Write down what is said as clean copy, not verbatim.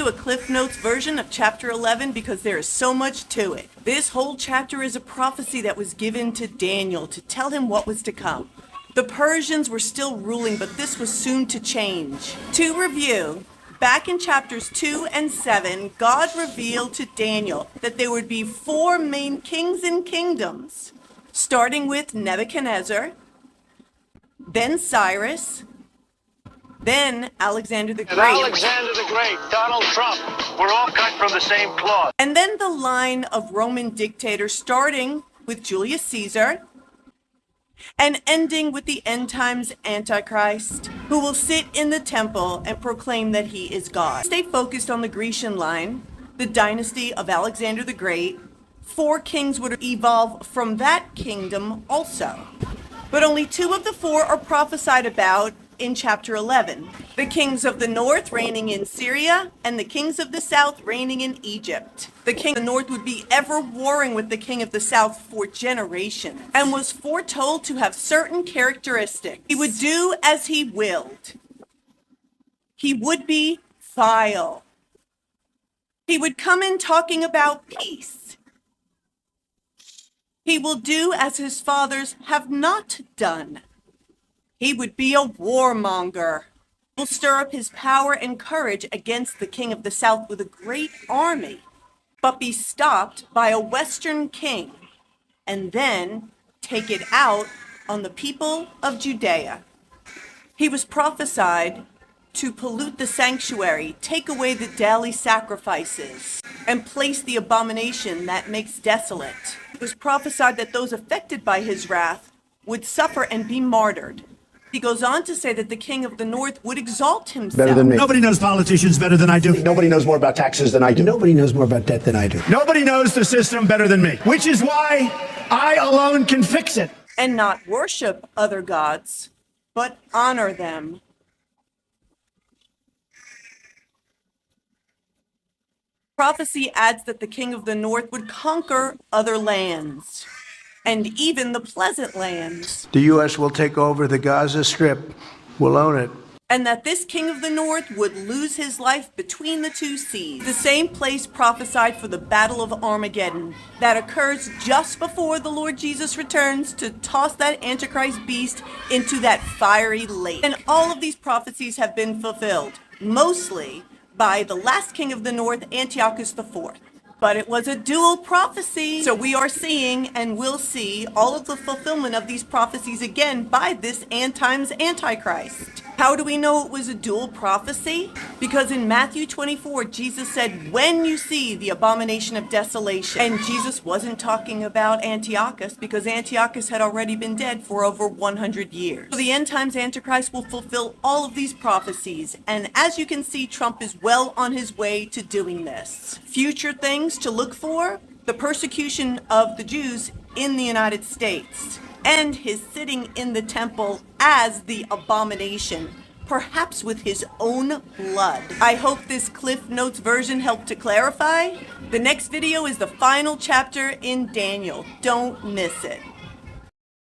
Do a Cliff Notes version of chapter 11 because there is so much to it. This whole chapter is a prophecy that was given to Daniel to tell him what was to come. The Persians were still ruling, but this was soon to change. To review, back in chapters 2 and 7, God revealed to Daniel that there would be 4 main kings and kingdoms, starting with Nebuchadnezzar, then Cyrus, then Alexander the Great. Alexander the Great, Donald Trump, we're all cut from the same cloth. And then the line of Roman dictators starting with Julius Caesar and ending with the end times Antichrist, who will sit in the temple and proclaim that he is God. Stay focused on the Grecian line, the dynasty of Alexander the Great. 4 kings would evolve from that kingdom also. But only 2 of the 4 are prophesied about in chapter 11. The kings of the north reigning in Syria and the kings of the south reigning in Egypt. The king of the north would be ever warring with the king of the south for generations and was foretold to have certain characteristics. He would do as he willed. He would be vile. He would come in talking about peace. He will do as his fathers have not done. He would be a warmonger. He will stir up his power and courage against the king of the south with a great army, but be stopped by a western king, and then take it out on the people of Judea. He was prophesied to pollute the sanctuary, take away the daily sacrifices, and place the abomination that makes desolate. It was prophesied that those affected by his wrath would suffer and be martyred. He goes on to say that the king of the north would exalt himself. Better than me. Nobody knows politicians better than I do. Nobody knows more about taxes than I do. Nobody knows more about debt than I do. Nobody knows the system better than me, which is why I alone can fix it. And not worship other gods, but honor them. Prophecy adds that the king of the north would conquer other lands, and even the pleasant lands. The U.S. will take over the Gaza Strip. We'll own it. And that this king of the north would lose his life between the 2 seas, the same place prophesied for the Battle of Armageddon that occurs just before the Lord Jesus returns to toss that Antichrist beast into that fiery lake. And all of these prophecies have been fulfilled, mostly by the last king of the north, Antiochus IV. But it was a dual prophecy. So we are seeing and will see all of the fulfillment of these prophecies again by this end times Antichrist. How do we know it was a dual prophecy? Because in Matthew 24, Jesus said, when you see the abomination of desolation. And Jesus wasn't talking about Antiochus because Antiochus had already been dead for over 100 years. So the end times Antichrist will fulfill all of these prophecies. And as you can see, Trump is well on his way to doing this. Future things to look for: the persecution of the Jews in the United States, and his sitting in the temple as the abomination, perhaps with his own blood. I hope this Cliff Notes version helped to clarify. The next video is the final chapter in Daniel. Don't miss it.